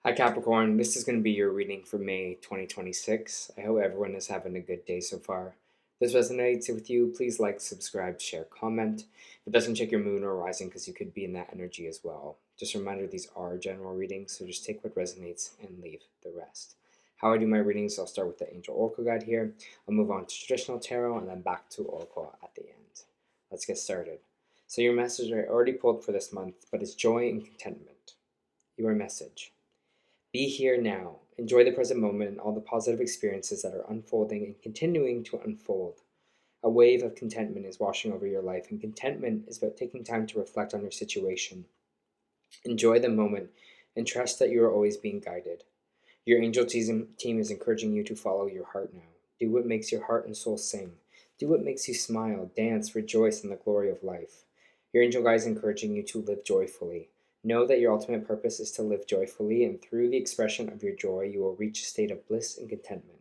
Hi Capricorn, this is going to be your reading for May 2026. I hope everyone is having a good day so far. If this resonates with you, please like, subscribe, share, comment. If it doesn't, check your moon or rising because you could be in that energy as well. Just a reminder, these are general readings, so just take what resonates and leave the rest. How I do my readings, I'll start with the Angel Oracle guide here. I'll move on to traditional tarot and then back to Oracle at the end. Let's get started. So your message I already pulled for this month, but it's joy and contentment. Your message. Be here now. Enjoy the present moment and all the positive experiences that are unfolding and continuing to unfold. A wave of contentment is washing over your life, and contentment is about taking time to reflect on your situation. Enjoy the moment and trust that you are always being guided. Your angel team is encouraging you to follow your heart now. Do what makes your heart and soul sing. Do what makes you smile, dance, rejoice in the glory of life. Your angel guide is encouraging you to live joyfully. Know that your ultimate purpose is to live joyfully, and through the expression of your joy, you will reach a state of bliss and contentment.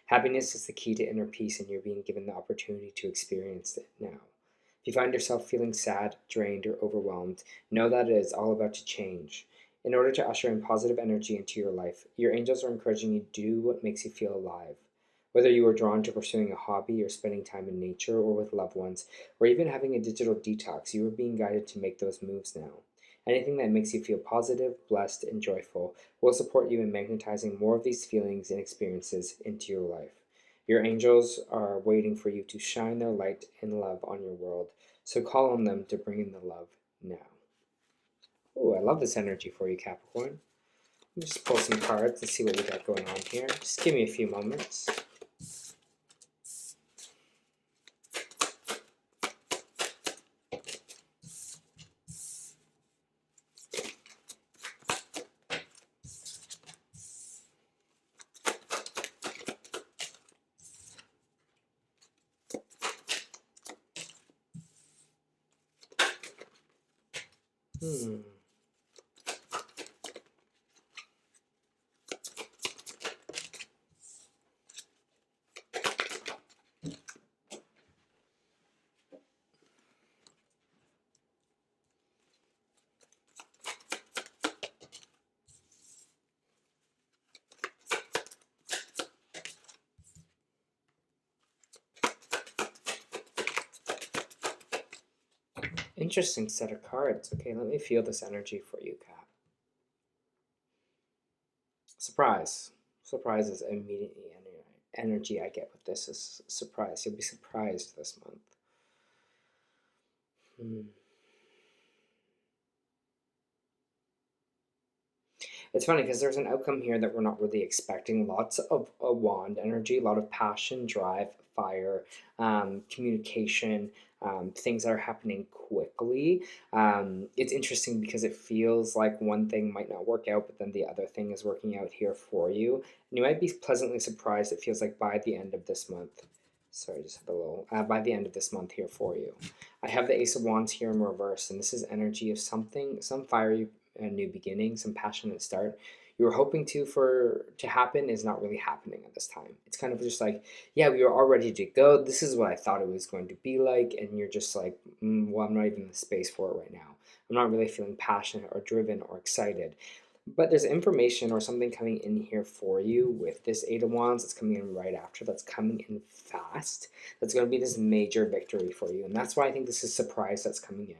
Happiness is the key to inner peace, and you're being given the opportunity to experience it now. If you find yourself feeling sad, drained, or overwhelmed, know that it is all about to change. In order to usher in positive energy into your life, your angels are encouraging you to do what makes you feel alive. Whether you are drawn to pursuing a hobby or spending time in nature or with loved ones, or even having a digital detox, you are being guided to make those moves now. Anything that makes you feel positive, blessed, and joyful will support you in magnetizing more of these feelings and experiences into your life. Your angels are waiting for you to shine their light and love on your world, so call on them to bring in the love now. Oh, I love this energy for you, Capricorn. Let me just pull some cards and see what we got going on here. Just give me a few moments. Hmm. Interesting set of cards. Okay, let me feel this energy for you, Cap. Surprise. Surprise is immediately energy I get with this is surprise. You'll be surprised this month. Hmm. It's funny because there's an outcome here that we're not really expecting. Lots of a wand energy, a lot of passion, drive, fire, communication, things that are happening quickly. It's interesting because it feels like one thing might not work out, but then the other thing is working out here for you. And you might be pleasantly surprised. It feels like by the end of this month. Sorry, just had a little. By the end of this month here for you. I have the Ace of Wands here in reverse, and this is energy of something, some fiery a new beginning, some passionate start you were hoping to happen is not really happening at this time. It's kind of just like, yeah, we were all ready to go. This is what I thought it was going to be like, and you're just like, well, I'm not even in the space for it right now. I'm not really feeling passionate or driven or excited. But there's information or something coming in here for you with this Eight of Wands that's coming in right after, that's coming in fast. That's going to be this major victory for you. And that's why I think this is surprise that's coming in.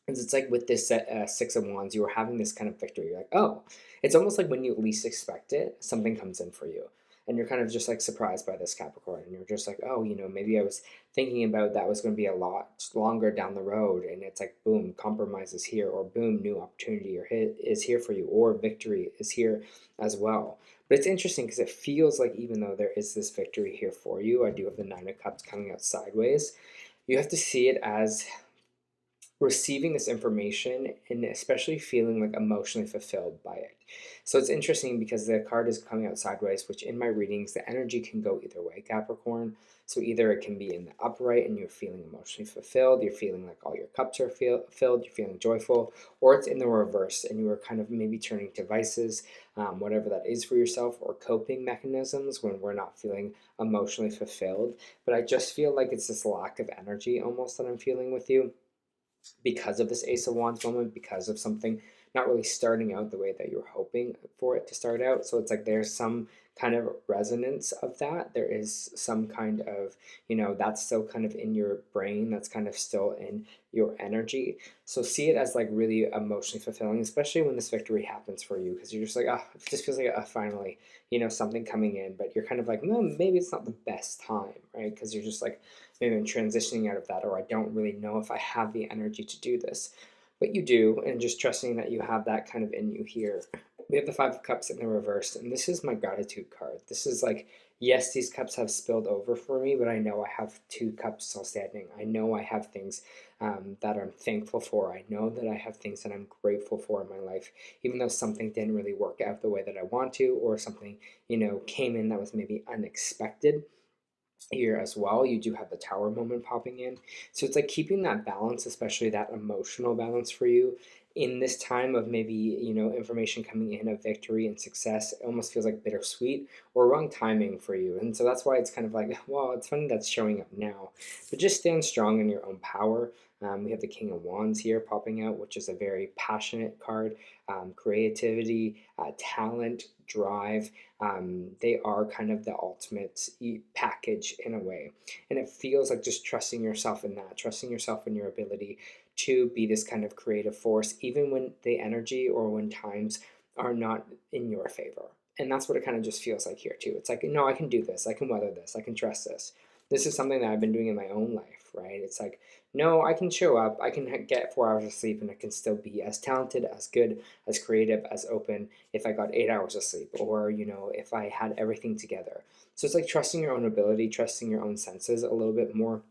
And it's like with this Six of Wands, you were having this kind of victory. You're like, oh, it's almost like when you least expect it, something comes in for you. And you're kind of just like surprised by this Capricorn. And you're just like, oh, maybe I was thinking about that was going to be a lot longer down the road. And it's like, boom, compromise is here. Or boom, new opportunity is here for you. Or victory is here as well. But it's interesting because it feels like even though there is this victory here for you, I do have the Nine of Cups coming out sideways. You have to see it as receiving this information and especially feeling like emotionally fulfilled by it. So it's interesting because the card is coming out sideways, which in my readings, the energy can go either way, Capricorn. So either it can be in the upright and you're feeling emotionally fulfilled, you're feeling like all your cups are filled, you're feeling joyful, or it's in the reverse and you are kind of maybe turning to vices, whatever that is for yourself, or coping mechanisms when we're not feeling emotionally fulfilled. But I just feel like it's this lack of energy almost that I'm feeling with you because of this Ace of Wands moment, because of something not really starting out the way that you're hoping for it to start out. So it's like there's some kind of resonance of that. There is some kind of, that's still kind of in your brain, that's kind of still in your energy. So see it as like really emotionally fulfilling, especially when this victory happens for you, because you're just like, oh, it just feels like finally, something coming in, but you're kind of like, no, maybe it's not the best time, right? Because you're just like, maybe I'm transitioning out of that, or I don't really know if I have the energy to do this. But you do, and just trusting that you have that kind of in you here. We have the Five of Cups in the reverse, and this is my gratitude card. This is like, yes, these cups have spilled over for me, but I know I have two cups still standing. I know I have things that I'm thankful for. I know that I have things that I'm grateful for in my life, even though something didn't really work out the way that I want to, or something, came in that was maybe unexpected. Here as well, you do have the Tower moment popping in. So it's like keeping that balance, especially that emotional balance for you in this time of maybe, information coming in of victory and success. It almost feels like bittersweet or wrong timing for you. And so that's why it's kind of like, well, it's funny that's showing up now. But just stand strong in your own power. We have the King of Wands here popping out, which is a very passionate card. Creativity, talent, drive. They are kind of the ultimate package in a way. And it feels like just trusting yourself in that, trusting yourself in your ability to be this kind of creative force, even when the energy or when times are not in your favor. And that's what it kind of just feels like here too. It's like, no, I can do this. I can weather this. I can trust this. This is something that I've been doing in my own life, right? It's like, no, I can show up. I can get 4 hours of sleep and I can still be as talented, as good, as creative, as open if I got 8 hours of sleep, or, if I had everything together. So it's like trusting your own ability, trusting your own senses a little bit more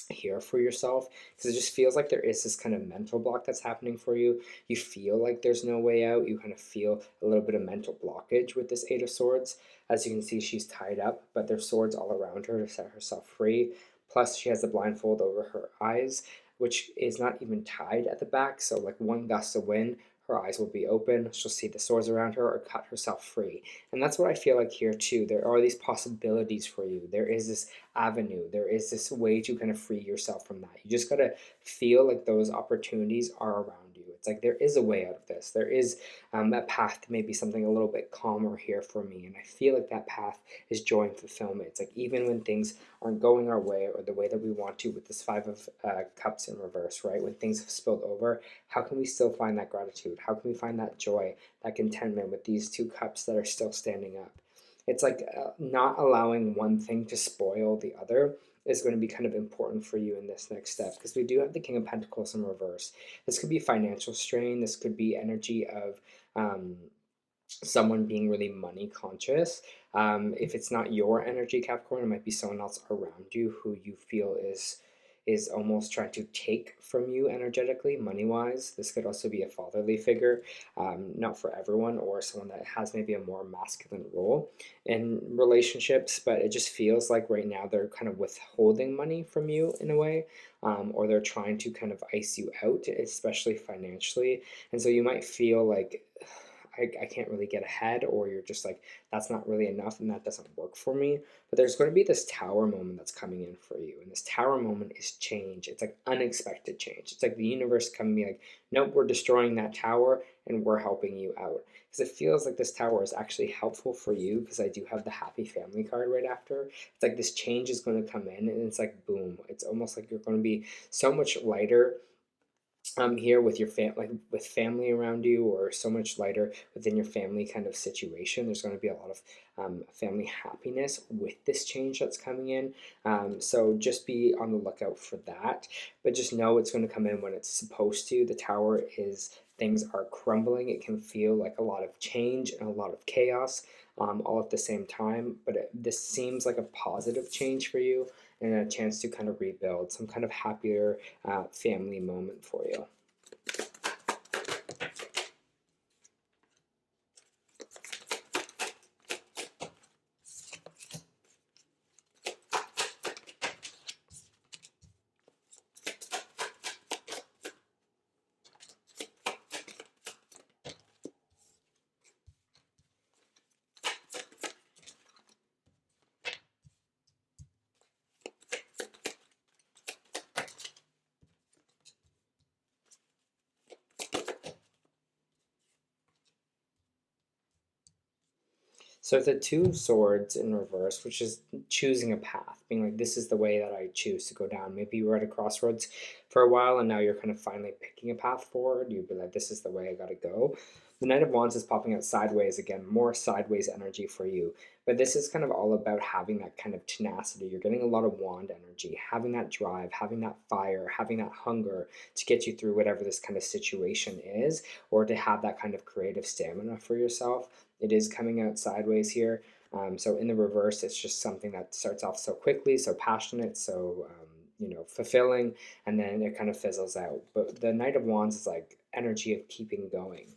here for yourself, because it just feels like there is this kind of mental block that's happening for you. You feel like there's no way out. You kind of feel a little bit of mental blockage with this Eight of Swords. As you can see, she's tied up, but there's swords all around her to set herself free. Plus, she has the blindfold over her eyes, which is not even tied at the back. So, like one gust of wind, her eyes will be open. She'll see the swords around her or cut herself free. And that's what I feel like here too. There are these possibilities for you. There is this avenue. There is this way to kind of free yourself from that. You just got to feel like those opportunities are around you. It's like there is a way out of this. There is a path to maybe something a little bit calmer here for me. And I feel like that path is joy and fulfillment. It's like even when things aren't going our way or the way that we want to, with this Five of Cups in reverse, right? When things have spilled over, how can we still find that gratitude? How can we find that joy, that contentment with these two cups that are still standing up? It's like not allowing one thing to spoil the other is going to be kind of important for you in this next step, because we do have the King of Pentacles in reverse. This could be financial strain. This could be energy of someone being really money conscious. If it's not your energy, Capricorn, it might be someone else around you who you feel is almost trying to take from you energetically, money wise. This could also be a fatherly figure, not for everyone, or someone that has maybe a more masculine role in relationships, but it just feels like right now they're kind of withholding money from you in a way, or they're trying to kind of ice you out, especially financially. And so you might feel like, I can't really get ahead, or you're just like, that's not really enough and that doesn't work for me. But there's going to be this Tower moment that's coming in for you. And this Tower moment is change. It's like unexpected change. It's like the universe coming to be like, nope, we're destroying that tower and we're helping you out. Because it feels like this tower is actually helpful for you, because I do have the Happy Family card right after. It's like this change is going to come in and it's like, boom. It's almost like you're going to be so much lighter here with your like with family around you, or so much lighter within your family kind of situation. There's going to be a lot of family happiness with this change that's coming in. So just be on the lookout for that, but just know it's going to come in when it's supposed to. The Tower is, things are crumbling. It can feel like a lot of change and a lot of chaos all at the same time, but this seems like a positive change for you and a chance to kind of rebuild some kind of happier family moment for you. So the Two of Swords in reverse, which is choosing a path, being like, this is the way that I choose to go down. Maybe you were at a crossroads for a while and now you're kind of finally picking a path forward. You'd be like, this is the way I got to go. The Knight of Wands is popping out sideways again, more sideways energy for you. But this is kind of all about having that kind of tenacity. You're getting a lot of wand energy, having that drive, having that fire, having that hunger to get you through whatever this kind of situation is, or to have that kind of creative stamina for yourself. It is coming out sideways here. So in the reverse, it's just something that starts off so quickly, so passionate, so fulfilling, and then it kind of fizzles out. But the Knight of Wands is like energy of keeping going.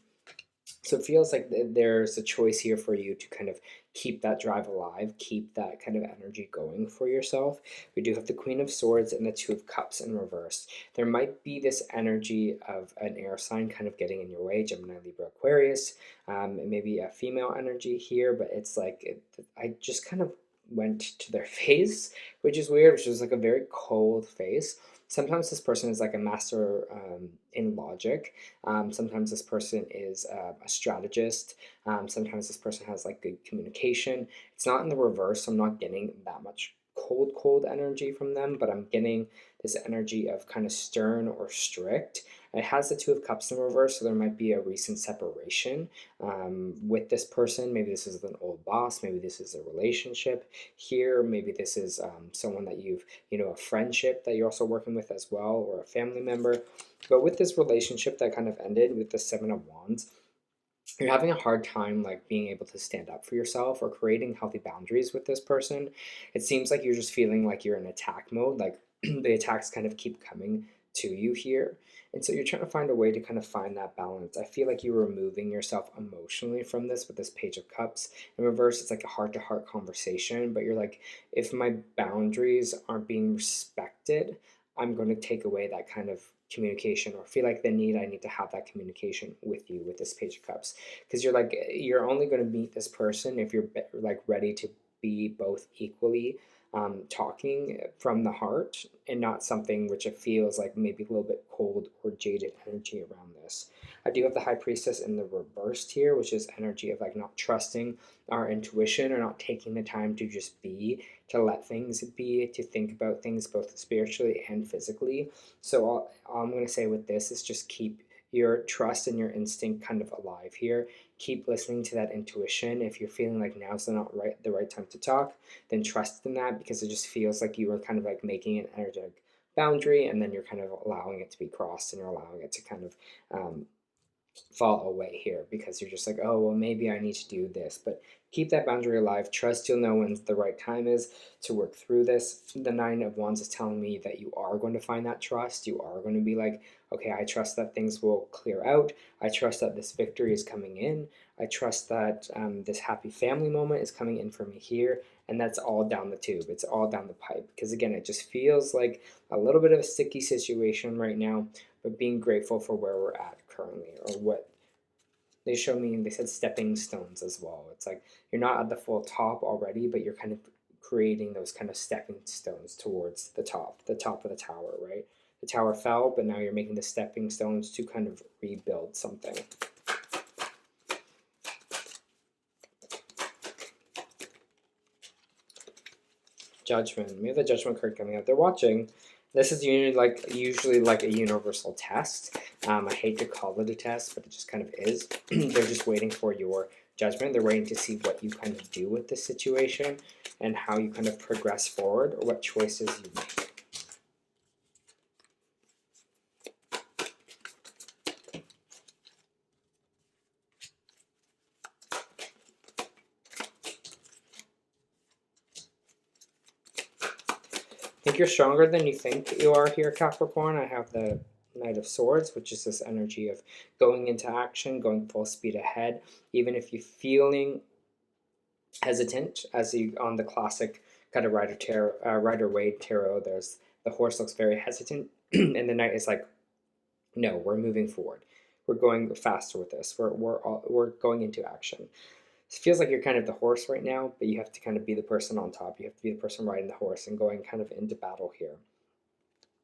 So it feels like there's a choice here for you to kind of keep that drive alive, keep that kind of energy going for yourself. We do have the Queen of Swords and the Two of Cups in reverse. There might be this energy of an air sign kind of getting in your way, Gemini, Libra, Aquarius, maybe a female energy here, but it's like, I just kind of went to their face, which is weird, which is like a very cold face. Sometimes this person is like a master in logic. Sometimes this person is a strategist. Sometimes this person has like good communication. It's not in the reverse. So I'm not getting that much cold energy from them, but I'm getting this energy of kind of stern or strict. It has the Two of Cups in reverse, so there might be a recent separation with this person. Maybe this is an old boss. Maybe this is a relationship here. Maybe this is someone that you've, a friendship that you're also working with as well, or a family member. But with this relationship that kind of ended with the Seven of Wands, you're having a hard time like being able to stand up for yourself or creating healthy boundaries with this person. It seems like you're just feeling like you're in attack mode, like the attacks kind of keep coming to you here. And so you're trying to find a way to kind of find that balance. I feel like you're removing yourself emotionally from this with this Page of Cups. In reverse, it's like a heart-to-heart conversation, but you're like, if my boundaries aren't being respected, I'm going to take away that kind of communication, or feel like I need to have that communication with you with this Page of Cups, because you're like, you're only going to meet this person if you're like ready to be both equally talking from the heart, and not something which it feels like maybe a little bit cold or jaded energy around this. I do have the High Priestess in the reversed here, which is energy of like not trusting our intuition, or not taking the time to just be, to let things be, to think about things both spiritually and physically. So all I'm going to say with this is just keep your trust and your instinct kind of alive here. Keep listening to that intuition. If you're feeling like now's not the right time to talk, then trust in that, because it just feels like you were kind of like making an energetic boundary, and then you're kind of allowing it to be crossed, and you're allowing it to kind of fall away here, because you're just like, oh, well, maybe I need to do this. But keep that boundary alive. Trust you'll know when the right time is to work through this. The Nine of Wands is telling me that you are going to find that trust. You are going to be like, okay, I trust that things will clear out. I trust that this victory is coming in. I trust that this happy family moment is coming in for me here. And that's all down the tube. It's all down the pipe. Because again, it just feels like a little bit of a sticky situation right now, but being grateful for where we're at currently, or what they show me. They said stepping stones as well. It's like you're not at the full top already, but you're kind of creating those kind of stepping stones towards the top of the tower, right? The tower fell, but now you're making the stepping stones to kind of rebuild something. Judgment. We have the Judgment card coming out. They're watching. This is usually like a universal test. I hate to call it a test, but it just kind of is. They're just waiting for your judgment. They're waiting to see what you kind of do with this situation, and how you kind of progress forward, or what choices you make. I think you're stronger than you think you are here, Capricorn. I have the Knight of Swords, which is this energy of going into action, going full speed ahead. Even if you're feeling hesitant, as you on the classic kind of Rider-Waite tarot, there's the horse looks very hesitant, and the knight is like, no, we're moving forward. We're going faster with this. We're going into action. It feels like you're kind of the horse right now, but you have to kind of be the person on top. You have to be the person riding the horse and going kind of into battle here,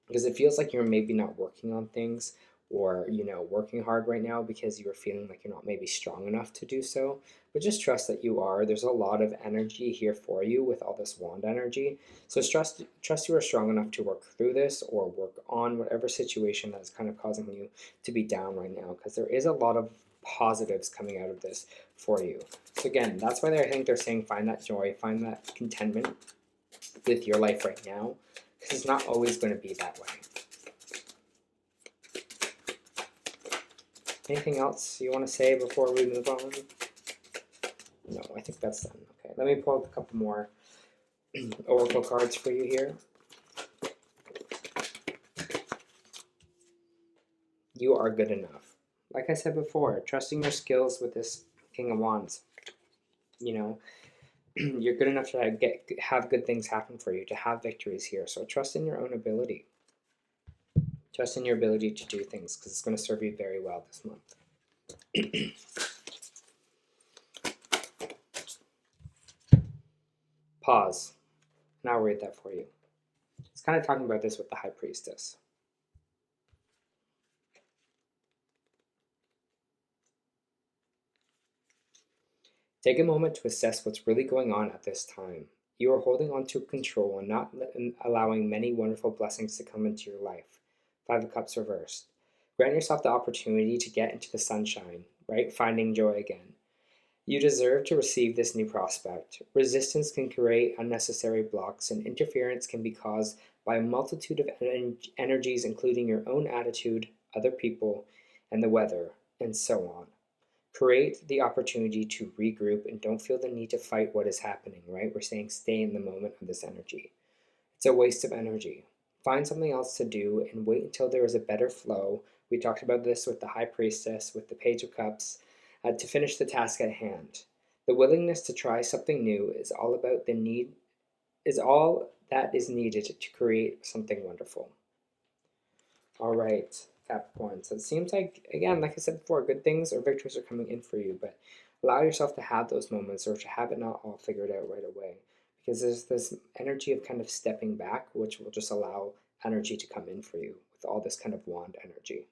because it feels like you're maybe not working on things or, you know, working hard right now because you are feeling like you're not maybe strong enough to do so. But just trust that you are. There's a lot of energy here for you with all this wand energy. So trust you are strong enough to work through this or work on whatever situation that's kind of causing you to be down right now, because there is a lot of positives coming out of this for you. So again, that's why I think they're saying find that joy, find that contentment with your life right now, because it's not always going to be that way. Anything else you want to say before we move on? No, I think that's done. Okay, let me pull up a couple more oracle cards for you here. You are good enough. Like I said before, trusting your skills with this King of Wands. You know, you're good enough to have good things happen for you, to have victories here. So trust in your own ability. Trust in your ability to do things, because it's going to serve you very well this month. Pause. And I'll read that for you. It's kind of talking about this with the High Priestess. Take a moment to assess what's really going on at this time. You are holding on to control and not allowing many wonderful blessings to come into your life. 5 of Cups reversed. Grant yourself the opportunity to get into the sunshine, right? Finding joy again. You deserve to receive this new prospect. Resistance can create unnecessary blocks, and interference can be caused by a multitude of energies, including your own attitude, other people, and the weather, and so on. Create the opportunity to regroup and don't feel the need to fight what is happening, right? We're saying stay in the moment of this energy. It's a waste of energy. Find something else to do and wait until there is a better flow. We talked about this with the High Priestess, with the Page of Cups, to finish the task at hand. The willingness to try something new is all that is needed to create something wonderful. All right, Capricorn. So it seems like, again, like I said before, good things or victories are coming in for you, but allow yourself to have those moments or to have it not all figured out right away, because there's this energy of kind of stepping back, which will just allow energy to come in for you with all this kind of wand energy.